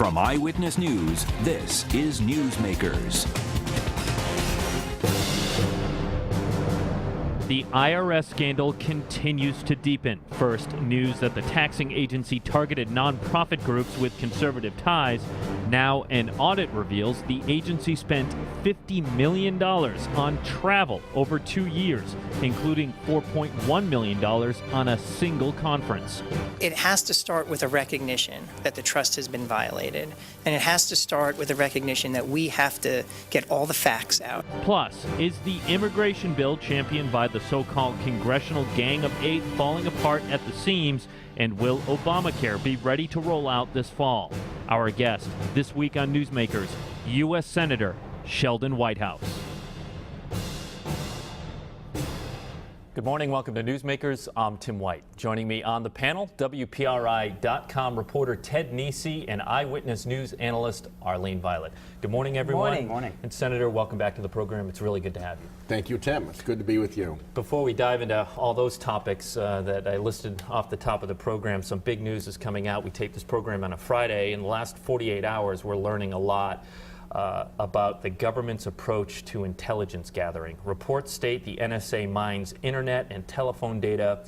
From Eyewitness News, this is Newsmakers. The IRS scandal continues to deepen. First, news that the taxing agency targeted nonprofit groups with conservative ties. Now, an audit reveals the agency spent $50 million on travel over 2 years, including $4.1 million on a single conference. It has to start with a recognition that the trust has been violated, and it has to start with a recognition that we have to get all the facts out. Plus, is the immigration bill championed by the so-called Congressional Gang of Eight falling apart at the seams? And will Obamacare be ready to roll out this fall? Our guest this week on Newsmakers, U.S. Senator Sheldon Whitehouse. Good morning. Welcome to Newsmakers. I'm Tim White. Joining me on the panel, WPRI.com reporter Ted Nesi and Eyewitness News analyst Arlene Violet. Good morning, everyone. Good morning. And Senator, welcome back to the program. It's really good to have you. Thank you, Tim. It's good to be with you. Before we dive into all those topics that I listed off the top of the program, some big news is coming out. We tape this program on a Friday. In the last 48 hours, we're learning a lot about the government's approach to intelligence gathering. Reports state the NSA mines internet and telephone data,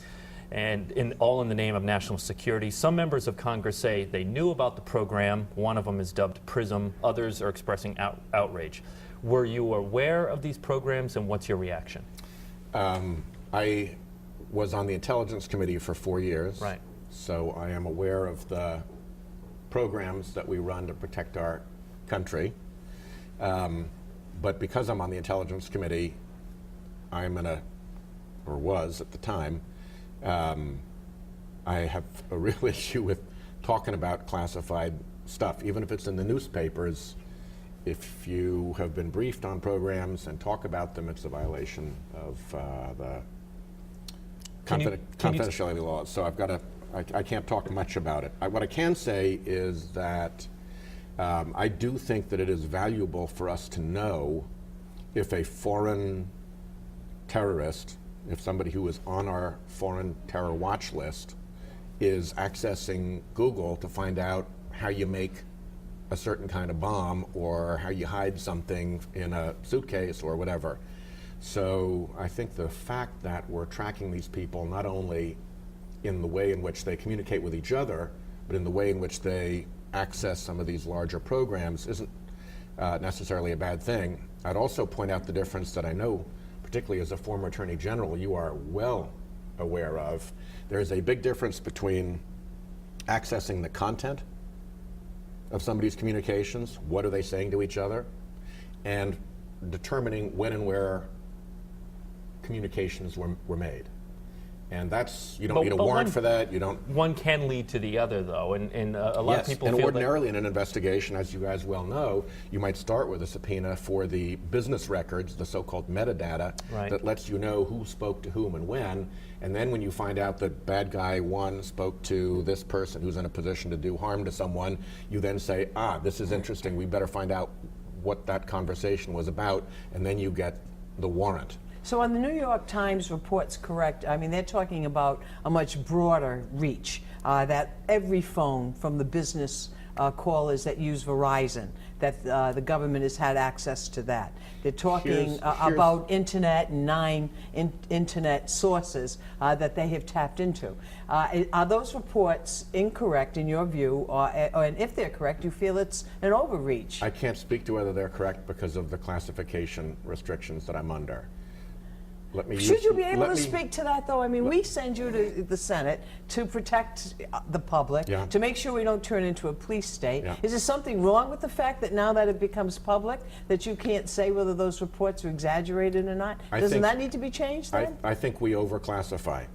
and all in the name of national security. Some members of Congress say they knew about the program. One of them is dubbed PRISM. Others are expressing outrage. Were you aware of these programs, and what's your reaction? I was on the Intelligence Committee for 4 years. Right. So I am aware of the programs that we run to protect our country. But because I'm on the Intelligence Committee, I'm in or was at the time, I have a real issue with talking about classified stuff, even if it's in the newspapers. If you have been briefed on programs and talk about them, it's a violation of the confidentiality laws. So I can't talk much about it. What I can say is that I do think that it is valuable for us to know if a foreign terrorist, if somebody who is on our foreign terror watch list is accessing Google to find out how you make a certain kind of bomb or how you hide something in a suitcase or whatever. So I think the fact that we're tracking these people not only in the way in which they communicate with each other, but in the way in which they access some of these larger programs isn't necessarily a bad thing. I'd also point out the difference that I know, particularly as a former Attorney General, you are well aware of. There's a big difference between accessing the content of somebody's communications, what are they saying to each other, and determining when and where communications were made. And that's, you don't need a warrant for that. You don't. One can lead to the other, though, and a lot of people feel. And ordinarily in an investigation, as you guys well know, you might start with a subpoena for the business records, the so-called metadata, right, that lets you know who spoke to whom and when. And then when you find out that bad guy one spoke to this person who's in a position to do harm to someone, you then say, this is interesting. We better find out what that conversation was about, and then you get the warrant. So are the New York Times reports correct? I mean, they're talking about a much broader reach, that every phone from the business callers that use Verizon, that the government has had access to that. They're talking about internet and 9 internet sources that they have tapped into. Are those reports incorrect in your view, and if they're correct, you feel it's an overreach? I can't speak to whether they're correct because of the classification restrictions that I'm under. Should you be able to speak to that, though? I mean, we send you to the Senate to protect the public, to make sure we don't turn into a police state. Is there something wrong with the fact that now that it becomes public, that you can't say whether those reports are exaggerated or not? Doesn't that need to be changed, then? I think we overclassify,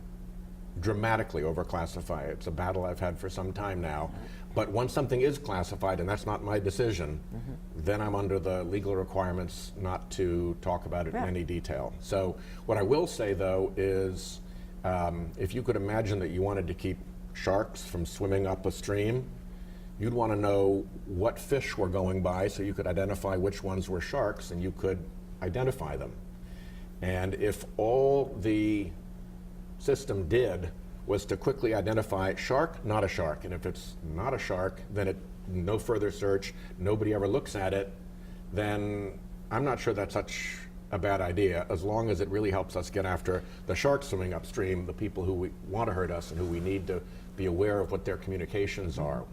dramatically overclassify. It's a battle I've had for some time now. But once something is classified, and that's not my decision, then I'm under the legal requirements not to talk about it in any detail. So what I will say, though, is if you could imagine that you wanted to keep sharks from swimming up a stream, you'd want to know what fish were going by so you could identify which ones were sharks and you could identify them. And if all the system did was to quickly identify shark, not a shark. And if it's not a shark, then no further search, nobody ever looks at it, then I'm not sure that's such a bad idea, as long as it really helps us get after the sharks swimming upstream, the people who want to hurt us and who we need to be aware of what their communications are.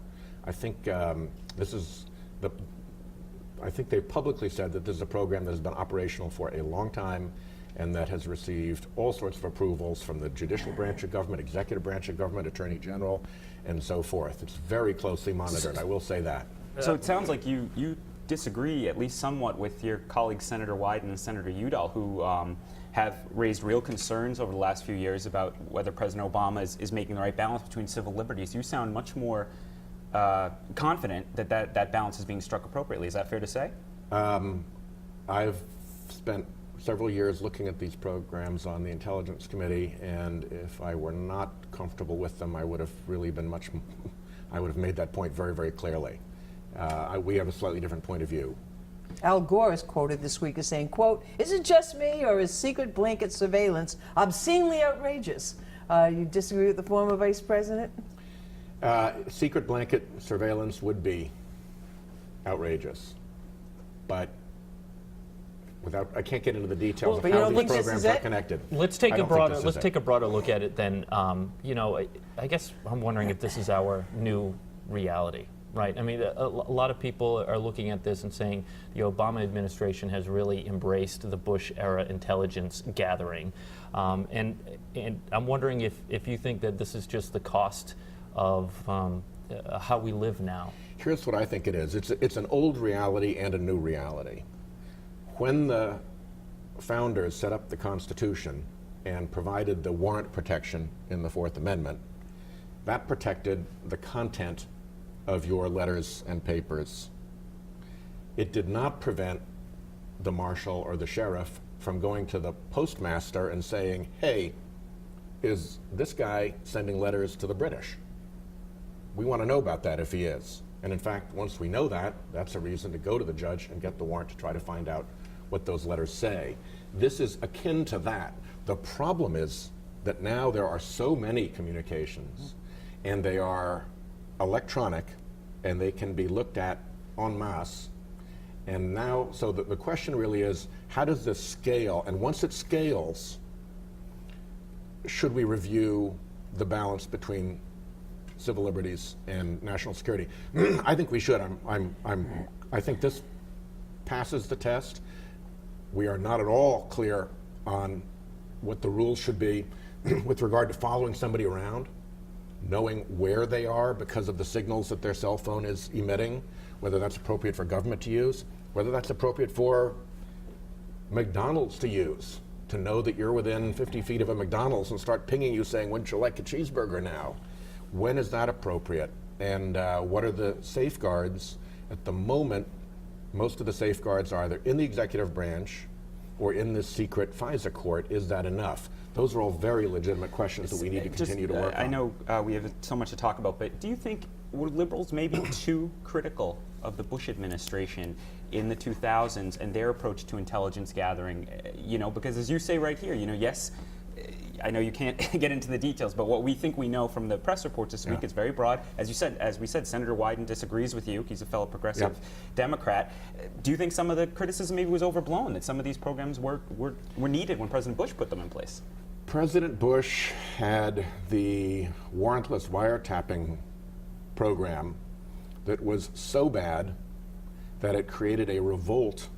I think I think they've publicly said that this is a program that has been operational for a long time and that has received all sorts of approvals from the judicial branch of government, executive branch of government, attorney general, and so forth. It's very closely monitored, I will say that. So it sounds like you disagree at least somewhat with your colleagues Senator Wyden and Senator Udall, who have raised real concerns over the last few years about whether President Obama is making the right balance between civil liberties. You sound much more confident that balance is being struck appropriately. Is that fair to say? I've spent several years looking at these programs on the Intelligence Committee, and if I were not comfortable with them, I would have really been I would have made that point very, very clearly. We have a slightly different point of view. Al Gore is quoted this week as saying, quote, "Is it just me or is secret blanket surveillance obscenely outrageous?" You disagree with the former vice president? Secret blanket surveillance would be outrageous, but I can't get into the details of how these programs are connected. Let's take a broader look at it then. I guess I'm wondering if this is our new reality. Right. I mean, a lot of people are looking at this and saying the Obama administration has really embraced the Bush-era intelligence gathering. And I'm wondering if you think that this is just the cost of how we live now. Here's what I think it is. It's an old reality and a new reality. When the founders set up the Constitution and provided the warrant protection in the Fourth Amendment, that protected the content of your letters and papers. It did not prevent the marshal or the sheriff from going to the postmaster and saying, "Hey, is this guy sending letters to the British? We want to know about that if he is." And in fact, once we know that, that's a reason to go to the judge and get the warrant to try to find out what those letters say. This is akin to that. The problem is that now there are so many communications, and they are electronic, and they can be looked at en masse. And now, so the question really is, how does this scale? And once it scales, should we review the balance between civil liberties and national security? I think we should. I think this passes the test. We are not at all clear on what the rules should be with regard to following somebody around, knowing where they are because of the signals that their cell phone is emitting, whether that's appropriate for government to use, whether that's appropriate for McDonald's to use, to know that you're within 50 feet of a McDonald's and start pinging you saying, "Wouldn't you like a cheeseburger now?" When is that appropriate? And what are the safeguards? At the moment, most of the safeguards are either in the executive branch or in this secret FISA court. Is that enough? Those are all very legitimate questions that we need to continue to work on. I know we have so much to talk about, but do you think were liberals maybe too critical of the Bush administration in the 2000s and their approach to intelligence gathering? Because as you say right here, yes, I know you can't get into the details, but what we think we know from the press reports this week is very broad. As we said, Senator Wyden disagrees with you. He's a fellow progressive Democrat. Do you think some of the criticism maybe was overblown, that some of these programs were needed when President Bush put them in place? President Bush had the warrantless wiretapping program that was so bad that it created a revolt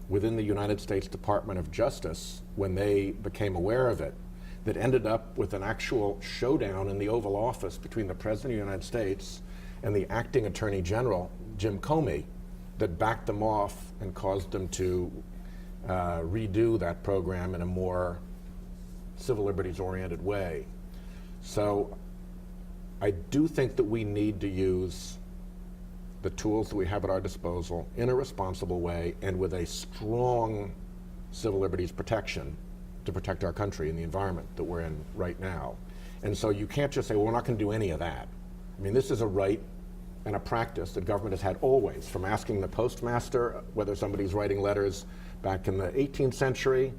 within the United States Department of Justice when they became aware of it, that ended up with an actual showdown in the Oval Office between the President of the United States and the acting Attorney General, Jim Comey, that backed them off and caused them to redo that program in a more civil liberties oriented way. So I do think that we need to use the tools that we have at our disposal in a responsible way and with a strong civil liberties protection to protect our country and the environment that we're in right now. And so you can't just say, well, we're not going to do any of that. I mean, this is a right and a practice that government has had always, from asking the postmaster whether somebody's writing letters back in the 18th century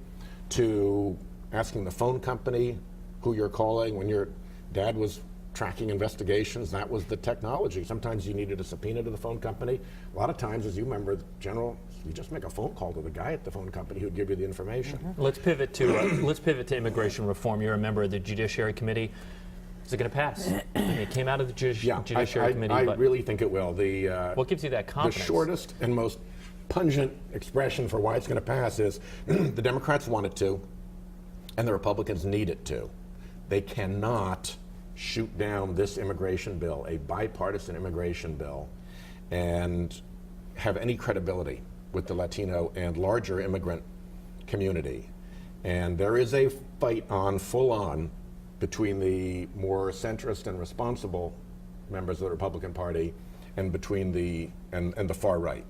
to asking the phone company who you're calling when you're Dad was tracking investigations. That was the technology. Sometimes you needed a subpoena to the phone company. A lot of times, as you remember, General, you just make a phone call to the guy at the phone company who'd give you the information. Let's pivot to immigration reform. You're a member of the Judiciary Committee. Is it going to pass? It came out of the Judiciary Committee. I but really think it will. what gives you that confidence? The shortest and most pungent expression for why it's going to pass is the Democrats want it to, and the Republicans need it to. They cannot shoot down this immigration bill, a bipartisan immigration bill, and have any credibility with the Latino and larger immigrant community. And there is a fight on, full on, between the more centrist and responsible members of the Republican Party and between the far right.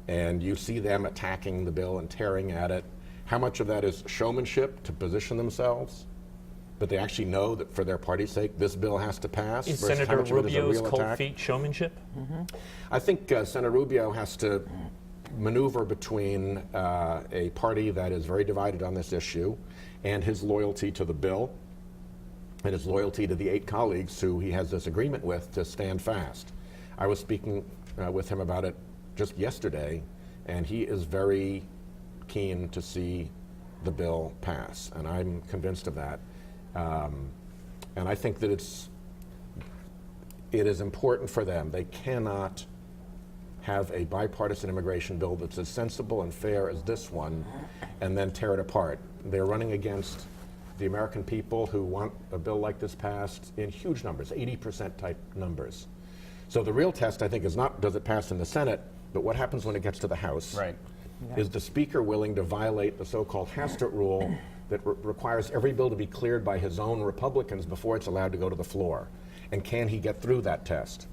And you see them attacking the bill and tearing at it. How much of that is showmanship to position themselves? But they actually know that for their party's sake, this bill has to pass. Is versus Senator how much of it is a Rubio's real cold attack. feet showmanship? I think Senator Rubio has to maneuver between a party that is very divided on this issue and his loyalty to the bill and his loyalty to the 8 colleagues who he has this agreement with to stand fast. I was speaking with him about it just yesterday, and he is very keen to see the bill pass, and I'm convinced of that. And I think that it is important for them. They cannot have a bipartisan immigration bill that's as sensible and fair as this one and then tear it apart. They're running against the American people who want a bill like this passed in huge numbers, 80% type numbers. So the real test, I think, is not does it pass in the Senate, but what happens when it gets to the House. Right. Is the Speaker willing to violate the so-called Hastert rule that requires every bill to be cleared by his own Republicans before it's allowed to go to the floor? And can he get through that test?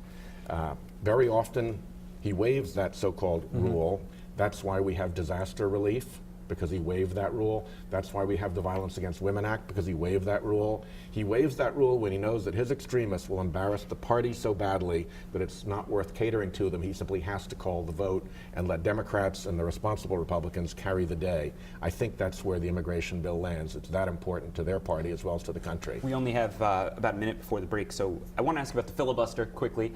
Very often, he waives that so-called rule. That's why we have disaster relief, because he waived that rule. That's why we have the Violence Against Women Act, because he waived that rule. He waives that rule when he knows that his extremists will embarrass the party so badly that it's not worth catering to them. He simply has to call the vote and let Democrats and the responsible Republicans carry the day. I think that's where the immigration bill lands. It's that important to their party as well as to the country. We only have about a minute before the break, so I want to ask about the filibuster quickly.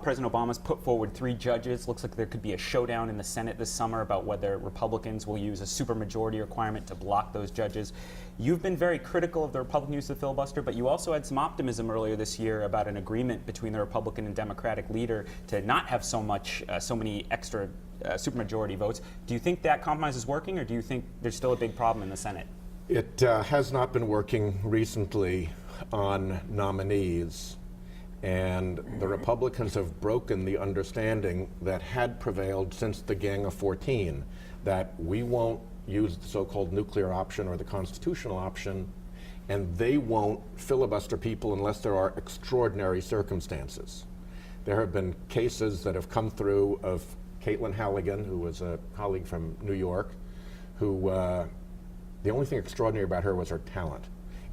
President Obama's put forward 3 judges. Looks like there could be a showdown in the Senate this summer about whether Republicans will use a supermajority requirement to block those judges. You've been very critical of the Republican use of the filibuster, but you also had some optimism earlier this year about an agreement between the Republican and Democratic leader to not have so many extra supermajority votes. Do you think that compromise is working, or do you think there's still a big problem in the Senate? It has not been working recently on nominees, and the Republicans have broken the understanding that had prevailed since the Gang of 14, that we won't use the so-called nuclear option or the constitutional option, and they won't filibuster people unless there are extraordinary circumstances. There have been cases that have come through of Caitlin Halligan, who was a colleague from New York, who the only thing extraordinary about her was her talent,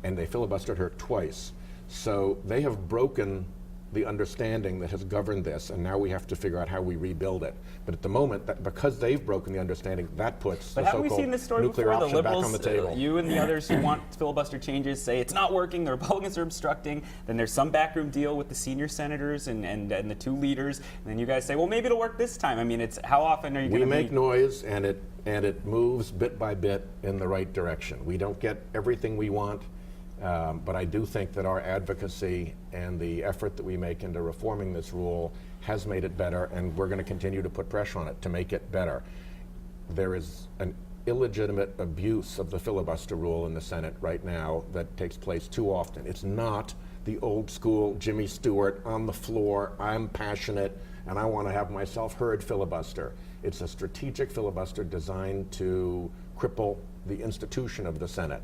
and they filibustered her twice. So they have broken the understanding that has governed this, and now we have to figure out how we rebuild it. But at the moment, that because they've broken the understanding, that puts the haven't we seen so-called this story nuclear before? The option back liberals, on the table. You and the others who want filibuster changes say it's not working, the Republicans are obstructing, then there's some backroom deal with the senior senators and the 2 leaders, and then you guys say, well, maybe it'll work this time. I mean, it's how often are you going to We make noise, and it moves bit by bit in the right direction. We don't get everything we want, but I do think that our advocacy and the effort that we make into reforming this rule has made it better, and we're going to continue to put pressure on it to make it better. There is an illegitimate abuse of the filibuster rule in the Senate right now that takes place too often. It's not the old school Jimmy Stewart on the floor, I'm passionate, and I want to have myself heard filibuster. It's a strategic filibuster designed to cripple the institution of the Senate.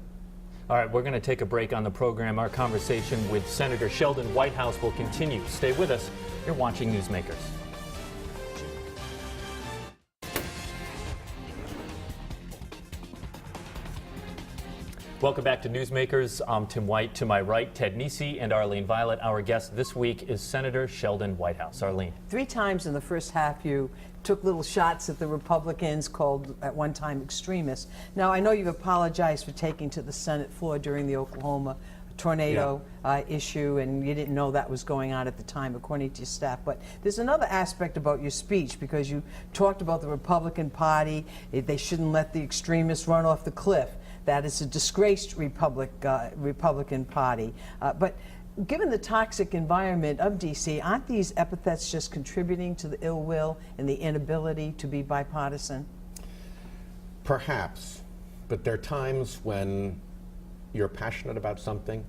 All right, we're going to take a break on the program. Our conversation with Senator Sheldon Whitehouse will continue. Stay with us. You're watching Newsmakers. Welcome back to Newsmakers. I'm Tim White. To my right, Ted Nesi and Arlene Violet. Our guest this week is Senator Sheldon Whitehouse. Arlene. 3 times in the first half, you took little shots at the Republicans, called at one time extremists. Now, I know you've apologized for taking to the Senate floor during the Oklahoma tornado issue, and you didn't know that was going on at the time, according to your staff. But there's another aspect about your speech, because you talked about the Republican Party. They shouldn't let the extremists run off the cliff. That is a disgraced Republican Party. But given the toxic environment of D.C., aren't these epithets just contributing to the ill will and the inability to be bipartisan? Perhaps, but there are times when you're passionate about something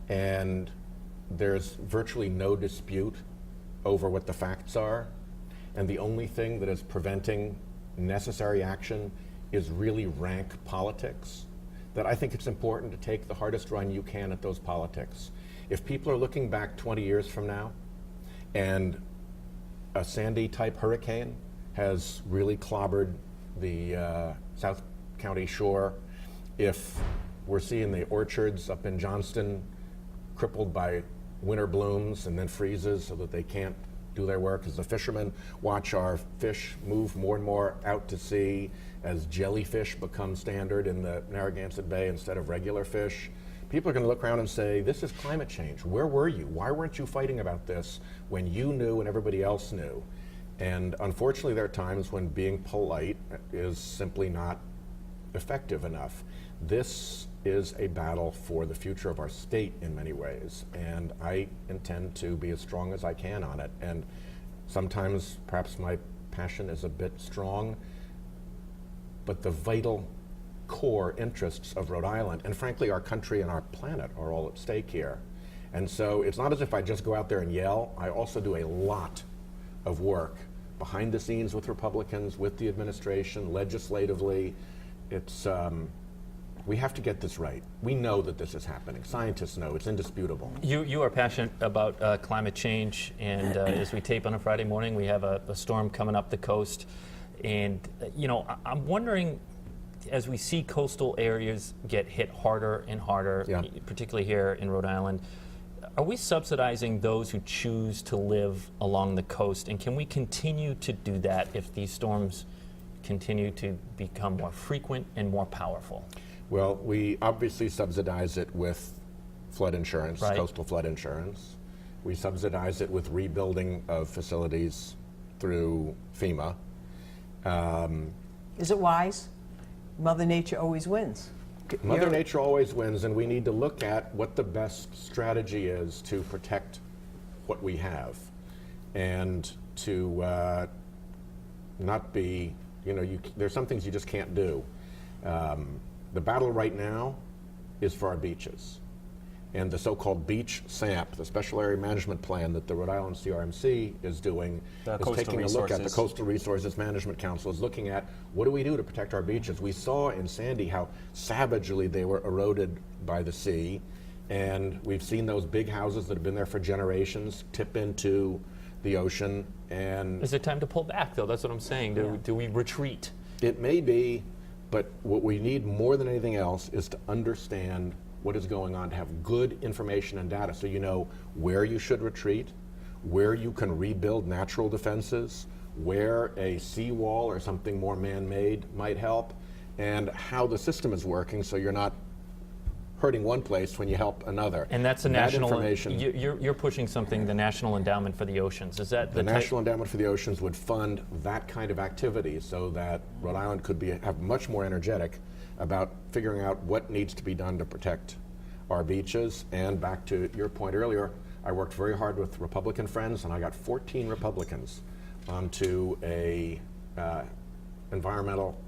and there's virtually no dispute over what the facts are, and the only thing that is preventing necessary action is really rank politics, that I think it's important to take the hardest run you can at those politics. If people are looking back 20 years from now and a Sandy-type hurricane has really clobbered the South County shore, if we're seeing the orchards up in Johnston crippled by winter blooms and then freezes so that they can't do their work, as the fishermen watch our fish move more and more out to sea, as jellyfish become standard in the Narragansett Bay instead of regular fish, people are going to look around and say, this is climate change. Where were you? Why weren't you fighting about this when you knew and everybody else knew? And unfortunately, there are times when being polite is simply not effective enough. This is a battle for the future of our state in many ways, and I intend to be as strong as I can on it. And sometimes perhaps my passion is a bit strong, but the vital core interests of Rhode Island, and frankly our country and our planet, are all at stake here. And so it's not as if I just go out there and yell. I also do a lot of work behind the scenes with Republicans, with the administration, legislatively. It's we have to get this right. We know that this is happening. Scientists know. It's indisputable. You are passionate about climate change, and as we tape on a Friday morning, we have a storm coming up the coast. And, I'm wondering, as we see coastal areas get hit harder and harder, particularly here in Rhode Island, are we subsidizing those who choose to live along the coast? And can we continue to do that if these storms continue to become more frequent and more powerful? Well, we obviously subsidize it with flood insurance, right. Coastal flood insurance. We subsidize it with rebuilding of facilities through FEMA. Is it wise? Mother Nature always wins. Mother Nature always wins, and we need to look at what the best strategy is to protect what we have, and to not be, there's some things you just can't do. The battle right now is for our beaches. And the so-called beach SAMP, the Special Area Management Plan that the Rhode Island CRMC is doing, is taking a look at. The Coastal Resources Management Council is looking at, what do we do to protect our beaches? We saw in Sandy how savagely they were eroded by the sea, and we've seen those big houses that have been there for generations tip into the ocean. And is it time to pull back, though? That's what I'm saying. Do we retreat? It may be, but what we need more than anything else is to understand what is going on, to have good information and data so you know where you should retreat, where you can rebuild natural defenses, where a seawall or something more man-made might help, and how the system is working so you're not hurting one place when you help another. And that's a national information. You're pushing something, the National Endowment for the Oceans. Is that the National Endowment for the Oceans would fund that kind of activity so that Rhode Island could have much more energetic about figuring out what needs to be done to protect our beaches. And back to your point earlier, I worked very hard with Republican friends, and I got 14 Republicans onto a environmental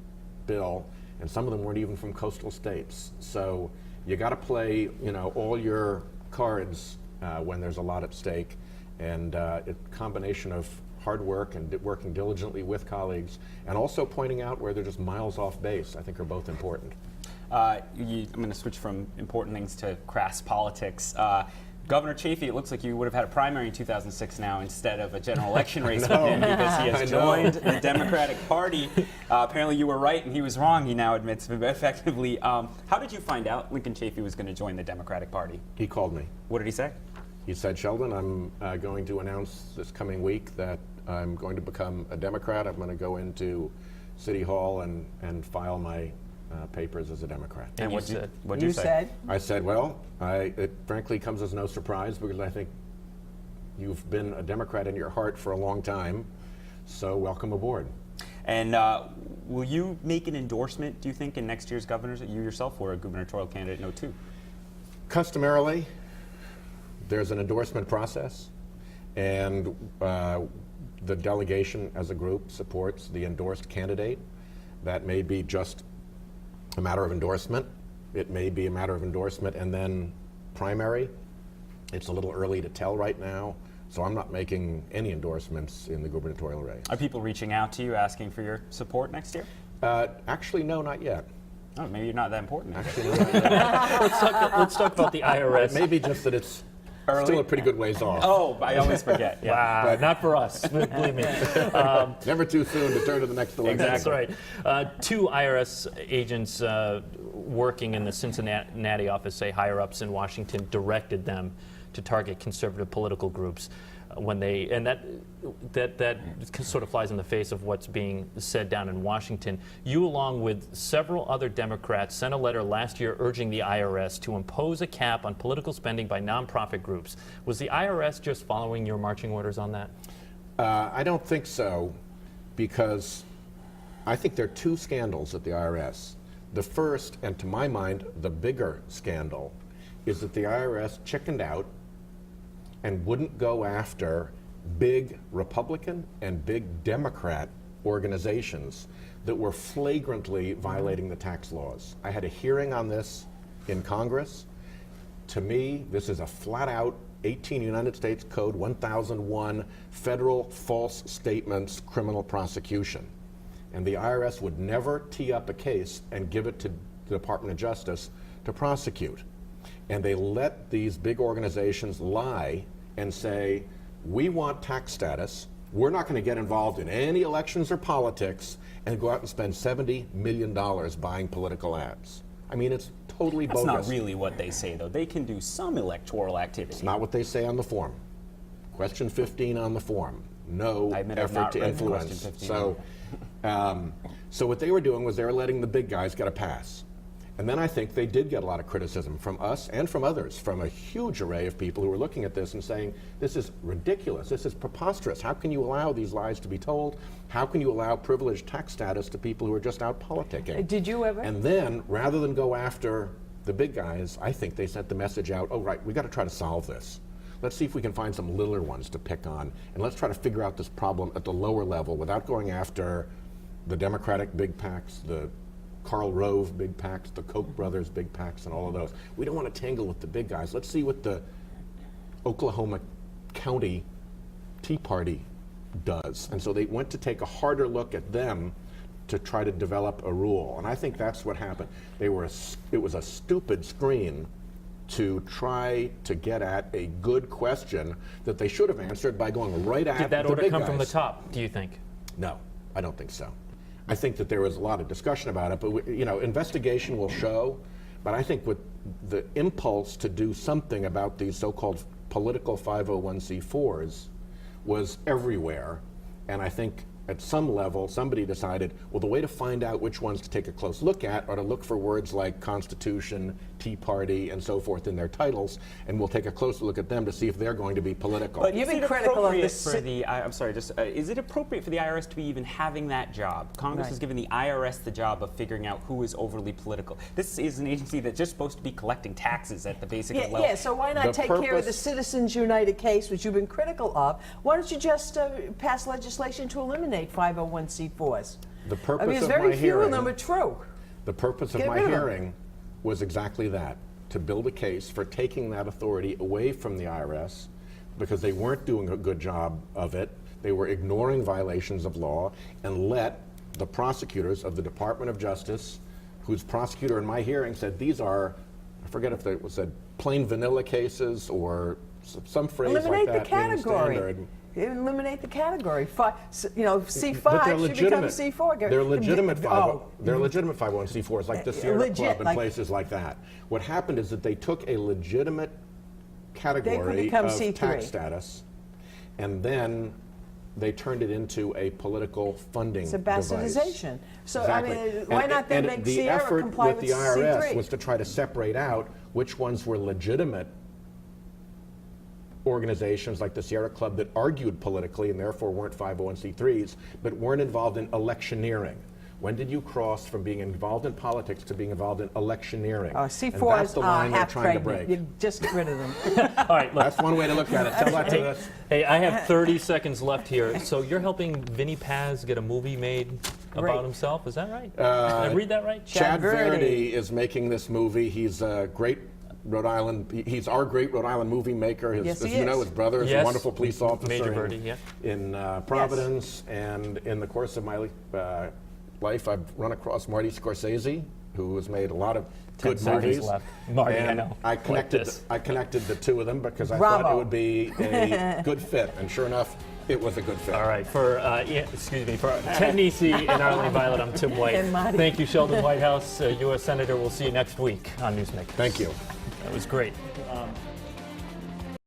bill, and some of them weren't even from coastal states. So you got to play, all your cards when there's a lot at stake, and a combination of hard work and working diligently with colleagues, and also pointing out where they're just miles off base, I think are both important. I'm going to switch from important things to crass politics. Governor Chafee, it looks like you would have had a primary in 2006 now instead of a general election race with him, because he has joined the Democratic Party. Apparently you were right and he was wrong, he now admits effectively. How did you find out Lincoln Chafee was going to join the Democratic Party? He called me. What did he say? He said, Sheldon, I'm going to announce this coming week that I'm going to become a Democrat. I'm going to go into City Hall and file my papers as a Democrat. And you what'd said- you You say? said? I said, well, it frankly comes as no surprise because I think you've been a Democrat in your heart for a long time, so welcome aboard. And will you make an endorsement, do you think, in next year's governors? You yourself were a gubernatorial candidate in 2002. Customarily, there's an endorsement process, and the delegation as a group supports the endorsed candidate. That may be just a matter of endorsement. It may be a matter of endorsement and then primary. It's a little early to tell right now, so I'm not making any endorsements in the gubernatorial race. Are people reaching out to you asking for your support next year? Actually, no, not yet. Oh, maybe you're not that important. Let's talk about the IRS. Maybe just that it's still a pretty good ways off. Oh, I always forget. Yeah. Wow, not for us, believe me. Never too soon to turn to the next election. That's right. Two IRS agents working in the Cincinnati office, say higher-ups in Washington, directed them to target conservative political groups when they, and that sort of flies in the face of what's being said down in Washington. You, along with several other Democrats, sent a letter last year urging the IRS to impose a cap on political spending by nonprofit groups. Was the IRS just following your marching orders on that? I don't think so, because I think there are two scandals at the IRS. The first, and to my mind, the bigger scandal, is that the IRS chickened out and wouldn't go after big Republican and big Democrat organizations that were flagrantly violating the tax laws. I had a hearing on this in Congress. To me, this is a flat-out 18 United States Code 1001 federal false statements criminal prosecution. And the IRS would never tee up a case and give it to the Department of Justice to prosecute. And they let these big organizations lie and say, we want tax status, we're not going to get involved in any elections or politics, and go out and spend $70 million buying political ads. I mean, it's totally bogus. That's not really what they say, though. They can do some electoral activity. It's not what they say on the form. Question 15 on the form. No I admit I've effort not to read influence. question 15. So what they were doing was they were letting the big guys get a pass. And then I think they did get a lot of criticism from us and from others, from a huge array of people who were looking at this and saying, this is ridiculous, this is preposterous. How can you allow these lies to be told? How can you allow privileged tax status to people who are just out politicking? Did you ever? And then, rather than go after the big guys, I think they sent the message out, oh right, we got to try to solve this. Let's see if we can find some littler ones to pick on, and let's try to figure out this problem at the lower level without going after the Democratic big PACs, the Karl Rove big PACs, the Koch brothers big PACs, and all of those. We don't want to tangle with the big guys. Let's see what the Oklahoma County Tea Party does. And so they went to take a harder look at them to try to develop a rule. And I think that's what happened. It was a stupid screen to try to get at a good question that they should have answered by going right at the big guys. Did that order come from the top, do you think? No, I don't think so. I think that there was a lot of discussion about it, but investigation will show. But I think with the impulse to do something about these so-called political 501c4s was everywhere, and I think at some level somebody decided, well, the way to find out which ones to take a close look at are to look for words like Constitution, Tea Party, and so forth in their titles, and we'll take a closer look at them to see if they're going to be political. But You've is been it critical of appropriate this. for the? I'm sorry. Is it appropriate for the IRS to be even having that job? Congress Right. has given the IRS the job of figuring out who is overly political. This is an agency that's just supposed to be collecting taxes at the basic level. Yeah, so why not The take care of the purpose- Citizens United case, which you've been critical of? Why don't you just pass legislation to eliminate 501c4s? The purpose I mean, there's of very my few of hearing- them are true. The purpose of Get my rid of them. hearing was exactly that, to build a case for taking that authority away from the IRS because they weren't doing a good job of it. They were ignoring violations of law, and let the prosecutors of the Department of Justice, whose prosecutor in my hearing said these are, I forget if it said plain vanilla cases or some phrase Eliminate like that. the category. being standard. Eliminate the category. C5 But they're should become legitimate. C4. They're legitimate Oh. They're legitimate 501c4s, like the Sierra Legit, Club and like- places like that. What happened is that they took a legitimate They category could become of C3. tax status and then they turned it into a political funding It's a device. bastardization. So, Exactly. I mean, why not then make the Sierra effort comply with with the IRS C3? was to try to separate out which ones were legitimate organizations like the Sierra Club that argued politically and therefore weren't 501c3s, but weren't involved in electioneering. When did you cross from being involved in politics to being involved in electioneering? And C4 that's is the line they're half trying to pregnant. break. You just get rid of them. All right, look. That's one way to look at it. Tell that to us. Hey, I have 30 seconds left here. So you're helping Vinny Paz get a movie made about Right. himself? Is that right? Did I read that right? Chad Verdi. Verdi is making this movie. He's a great Rhode Island. He's our great Rhode Island movie maker. Yes, as he you know, is. his brother is Yes. a wonderful police officer Major Verdi, yeah. in Providence. And in the course of my life, I've run across Marty Scorsese, who has made a lot of 10 good seconds movies. left. Marty, I and know. I Like connected. this. I connected the two of them because I thought it Bravo. would be a good fit. And sure enough, it was a good fit. All right, for Ted Nisi and Arlene Violet, I'm Tim White. And Marty. Thank you, Sheldon Whitehouse, U.S. Senator. We'll see you next week on Newsmakers. Thank you. That was great.